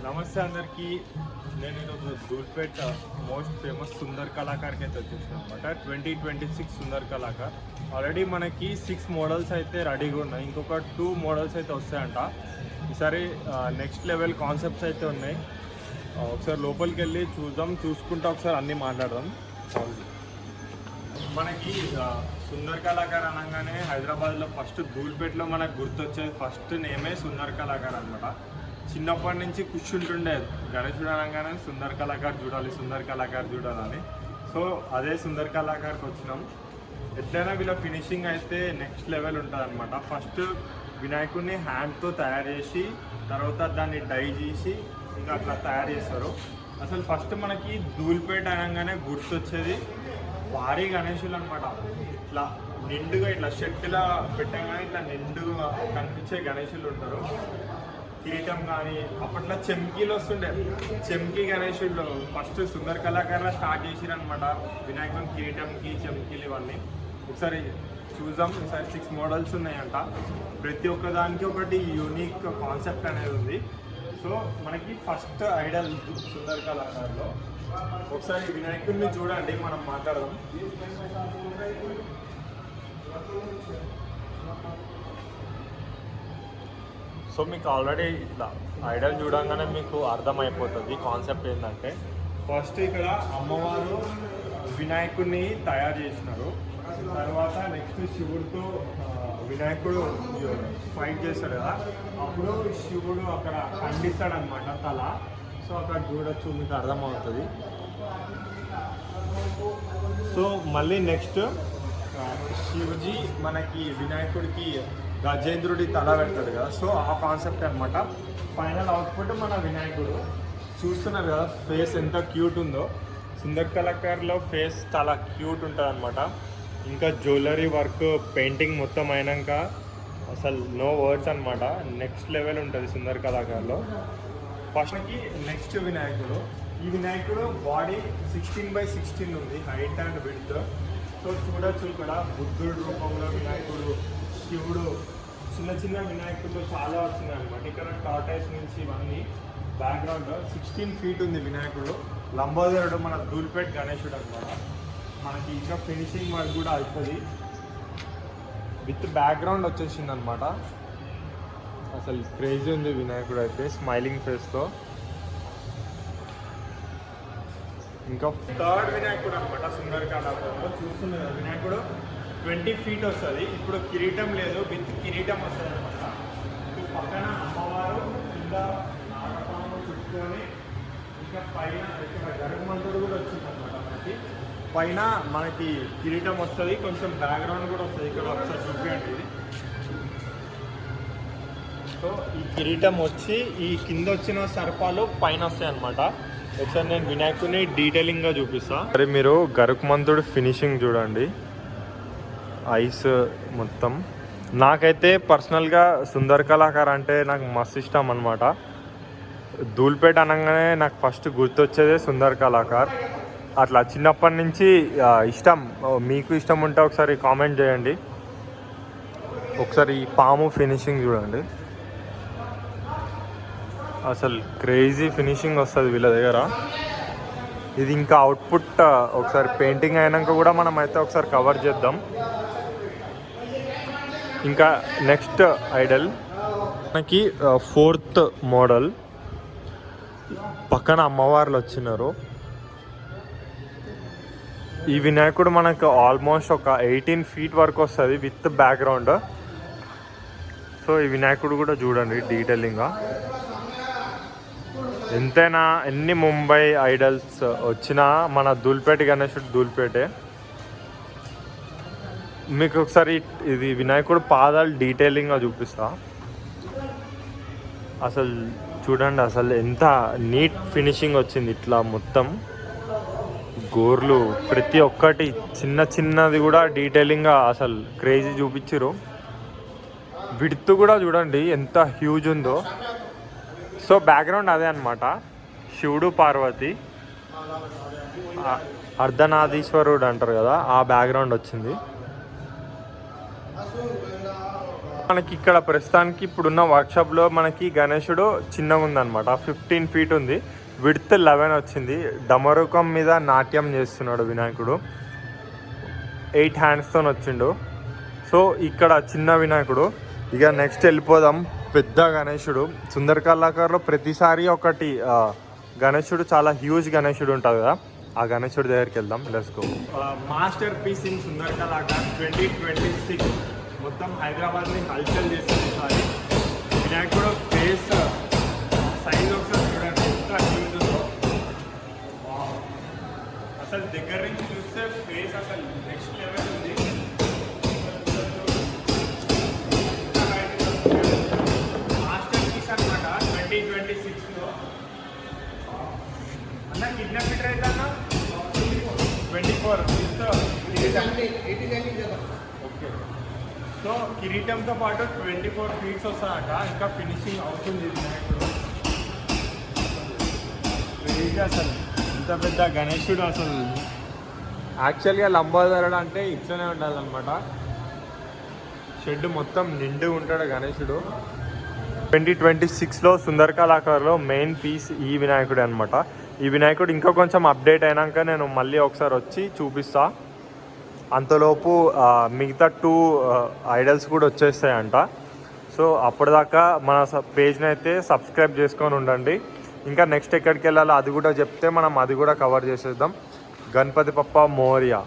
నమస్తే అందరికీ. నేను ఈరోజు ధూల్పేట్ మోస్ట్ ఫేమస్ సుందర్ కళాకార్కి అయితే వచ్చేసాను అనమాట. 2026 సుందర్ కళాకార్. ఆల్రెడీ మనకి 6 మోడల్స్ అయితే రెడీగా ఉన్నాయి. ఇంకొక 2 మోడల్స్ అయితే వస్తాయంట. ఈసారి నెక్స్ట్ లెవెల్ కాన్సెప్ట్స్ అయితే ఉన్నాయి. ఒకసారి లోపలికి వెళ్ళి చూసుకుంటా ఒకసారి అన్నీ మాట్లాడదాం. మనకి సుందర్ కళాకార్ అనగానే హైదరాబాద్లో ఫస్ట్ ధూల్పేట్లో మనకు గుర్తొచ్చేది ఫస్ట్ నేమే సుందర్ కళాకార్ అనమాట. చిన్నప్పటి నుంచి కూర్చుంటుండే గణేశుడు అనగానే సుందర్ కళాకార్ చూడాలని. సో అదే సుందర్ కళాకార్కి వచ్చినాం. ఎట్లయినా వీళ్ళ ఫినిషింగ్ అయితే నెక్స్ట్ లెవెల్ ఉంటుంది అనమాట. ఫస్ట్ వినాయకుడిని హ్యాండ్తో తయారు చేసి తర్వాత దాన్ని డై చేసి ఇంకా అట్లా తయారు చేస్తారు. అసలు ఫస్ట్ మనకి ధూల్పేట్ అనగానే గుర్తొచ్చేది భారీ గణేశులు అనమాట. ఇట్లా నిండుగా ఇట్లా షెట్లా పెట్టగానే ఇట్లా నిండుగా కనిపించే గణేశులు ఉంటారు. కిరీటం కానీ అప్పట్లో చెమ్కీలు వస్తుండే. చెమ్కీ గణేశులు ఫస్ట్ సుందర్ కళాకారులు స్టార్ట్ చేసిరనమాట. వినాయకుని కిరీటంకి చెమ్కీలు ఇవన్నీ ఒకసారి చూద్దాం. ఈసారి 6 మోడల్స్ ఉన్నాయంట. ప్రతి ఒక్క దానికి ఒకటి యూనిక్ కాన్సెప్ట్ అనేది ఉంది. సో మనకి ఫస్ట్ ఐడల్ సుందర్ కళాకారులో ఒకసారి వినాయకుడిని చూడండి, మనం మాట్లాడదాం. సో మీకు ఆల్రెడీ ఇట్లా ఐడల్ చూడంగానే మీకు అర్థమైపోతుంది కాన్సెప్ట్ ఏంటంటే, ఫస్ట్ ఇక్కడ అమ్మవారు వినాయకుడిని తయారు చేసినారు. తర్వాత నెక్స్ట్ శివుడితో వినాయకుడు ఫైట్ చేస్తాడు కదా, అప్పుడు శివుడు అక్కడ ఖండిస్తాడు అనమాట తల. సో అక్కడ చూడొచ్చు, మీకు అర్థమవుతుంది. సో మళ్ళీ నెక్స్ట్ శివజీ మనకి వినాయకుడికి గజేంద్రుడి తల పెడతాడు కదా, సో ఆ కాన్సెప్ట్ అనమాట. ఫైనల్ అవుట్పుట్ మన వినాయకుడు చూస్తున్నారు కదా, ఫేస్ ఎంత క్యూట్ ఉందో. సుందర్ కళాకార్లో ఫేస్ చాలా క్యూట్ ఉంటుంది అనమాట. ఇంకా జ్యువెలరీ వర్క్ పెయింటింగ్ మొత్తం అయినాక అసలు నో వర్డ్స్ అనమాట. నెక్స్ట్ లెవెల్ ఉంటుంది సుందర్ కళాకార్లో. ఫస్ట్కి నెక్స్ట్ వినాయకుడు. ఈ వినాయకుడు బాడీ 16x16 ఉంది, హైట్ అండ్ విడ్త్. సో చూడొచ్చు ఇక్కడ బుద్ధుడు రూపంలో వినాయకుడు, శివుడు, చిన్న చిన్న వినాయకుడు చాలా వచ్చినాయి అనమాట. ఇక్కడ టార్టైస్ నుంచి ఇవన్నీ బ్యాక్గ్రౌండ్ 16 feet ఉంది వినాయకుడు. లంబోదరుడు మన ధూల్పేట్ గణేశుడు అనమాట. మనకి ఇంకా ఫినిషింగ్ వర్క్ కూడా అవుతుంది. విత్ బ్యాక్గ్రౌండ్ వచ్చేసింది అనమాట. అసలు క్రేజీ ఉంది వినాయకుడు అయితే, స్మైలింగ్ ఫేస్తో. ఇంకా థర్డ్ వినాయకుడు అనమాట సుందర్ కళాకారులో. చూస్తున్నారు వినాయకుడు 20 feet వస్తుంది. ఇప్పుడు కిరీటం లేదు, విత్ కిరీటం వస్తుంది అనమాట. పక్కన అమ్మవారు కింద నాగపాము చుట్టుకొని, ఇంకా పైన ఇక్కడ గరుకుమంతుడు కూడా వచ్చింది అనమాట. మనకి పైన మనకి కిరీటం వస్తుంది, కొంచెం బ్యాక్గ్రౌండ్ కూడా వస్తుంది. ఇక్కడ ఒకసారి చూపించండి ఇది. సో ఈ కిరీటం వచ్చి ఈ కింద వచ్చిన సర్పాలు పైన వస్తాయి అనమాట. ఒకసారి నేను వినాయకుడిని డీటెయిలింగ్గా చూపిస్తాను. సరే, మీరు గరుకుమంతుడు ఫినిషింగ్ చూడండి, ఐస్ మొత్తం. నాకైతే పర్సనల్గా సుందర్ కళాకార్ అంటే నాకు మస్తు ఇష్టం అనమాట. ధూల్పేట్ అనగానే నాకు ఫస్ట్ గుర్తొచ్చేదే సుందర్ కళాకార్. అట్లా చిన్నప్పటి నుంచి ఇష్టం. మీకు ఇష్టం ఉంటే ఒకసారి కామెంట్ చేయండి. ఒకసారి ఈ పాము ఫినిషింగ్ చూడండి, అసలు క్రేజీ ఫినిషింగ్ వస్తుంది వీళ్ళ దగ్గర. ఇది ఇంకా అవుట్పుట్ ఒకసారి పెయింటింగ్ అయినాక కూడా మనం అయితే ఒకసారి కవర్ చేద్దాం. ఇంకా నెక్స్ట్ ఐడల్ మనకి 4th మోడల్. పక్కన అమ్మవార్లు వచ్చినారు. ఈ వినాయకుడు మనకు ఆల్మోస్ట్ ఒక 18 feet వరకు వస్తుంది విత్ బ్యాక్గ్రౌండ్. సో ఈ వినాయకుడు కూడా చూడండి డీటెయిలింగ్గా. ఎంతైనా ఎన్ని ముంబై ఐడల్స్ వచ్చినా మన ధూల్పేట్ గణేశుడు ధూల్పేటే. మీకు ఒకసారి ఇది వినాయకుడు పాదాలు డీటెయిలింగ్గా చూపిస్తా. అసలు చూడండి, అసలు ఎంత నీట్ ఫినిషింగ్ వచ్చింది. ఇట్లా మొత్తం గోర్లు ప్రతి ఒక్కటి చిన్న చిన్నది కూడా డీటెయిలింగ్గా అసలు క్రేజీ చూపించారు. విడ్త్ కూడా చూడండి ఎంత హ్యూజ్ ఉందో. సో బ్యాక్గ్రౌండ్ అదే అనమాట, శివుడు పార్వతి అర్ధనారీశ్వరుడు అంటారు కదా, ఆ బ్యాక్గ్రౌండ్ వచ్చింది. మనకి ఇక్కడ ప్రస్తుతానికి ఇప్పుడున్న వర్క్షాప్లో మనకి గణేశుడు చిన్నగా ఉందన్నమాట. 15 feet ఉంది, విడ్త్ 11 వచ్చింది. డమరుకం మీద నాట్యం చేస్తున్నాడు వినాయకుడు, 8 handsతో వచ్చిండు. సో ఇక్కడ చిన్న వినాయకుడు. ఇక నెక్స్ట్ వెళ్ళిపోదాం పెద్ద గణేశుడు. సుందరకాలాకారులో ప్రతిసారి ఒకటి గణేశుడు చాలా హ్యూజ్ గణేశుడు ఉంటుంది కదా, ఆ గణేశుడి దగ్గరికి వెళ్దాం. Let's go. Masterpiece in సుందరకాలాకార్ 2026 మొత్తం హైదరాబాద్ని హల్చల్ చేస్తుంది ఈసారి. వినాయకుడు ఫేస్ సైజ్ ఒకసారి చూడండి ఎంత హ్యూజ్ ఉందో. అసలు దగ్గర నుంచి చూస్తే ఫేస్ అసలు నెక్స్ట్ లెవెల్ ఉంది. మాస్టర్ పీస్ అనమాట 2026లో. అన్న కిడ్నాప్ ఫీటర్ అయితే అన్న 24 ఓకే. సో కిరీటంతో పాటు 24 feet వస్తాయట. ఇంకా ఫినిషింగ్ అవుతుంది వినాయకుడు. అసలు ఇంత పెద్ద గణేశుడు అసలు యాక్చువల్గా లంబోదరుడు అంటే ఇట్లనే ఉండాలన్నమాట. షెడ్ మొత్తం నిండు ఉంటాడు గణేశుడు. 2026లో సుందరకాలాకార్లో మెయిన్ పీస్ ఈ వినాయకుడు అనమాట. ఈ వినాయకుడు ఇంకా కొంచెం అప్డేట్ అయినాక నేను మళ్ళీ ఒకసారి వచ్చి చూపిస్తా. అంతలోపు మిగతా 2 ఐడల్స్ కూడా వచ్చేస్తాయంట. సో అప్పటిదాకా మన పేజ్ని అయితే సబ్స్క్రైబ్ చేసుకొని ఉండండి. ఇంకా నెక్స్ట్ ఎక్కడికి వెళ్ళాలో అది కూడా చెప్తే మనం అది కూడా కవర్ చేసేద్దాం. గణపతి బప్పా మోరియా.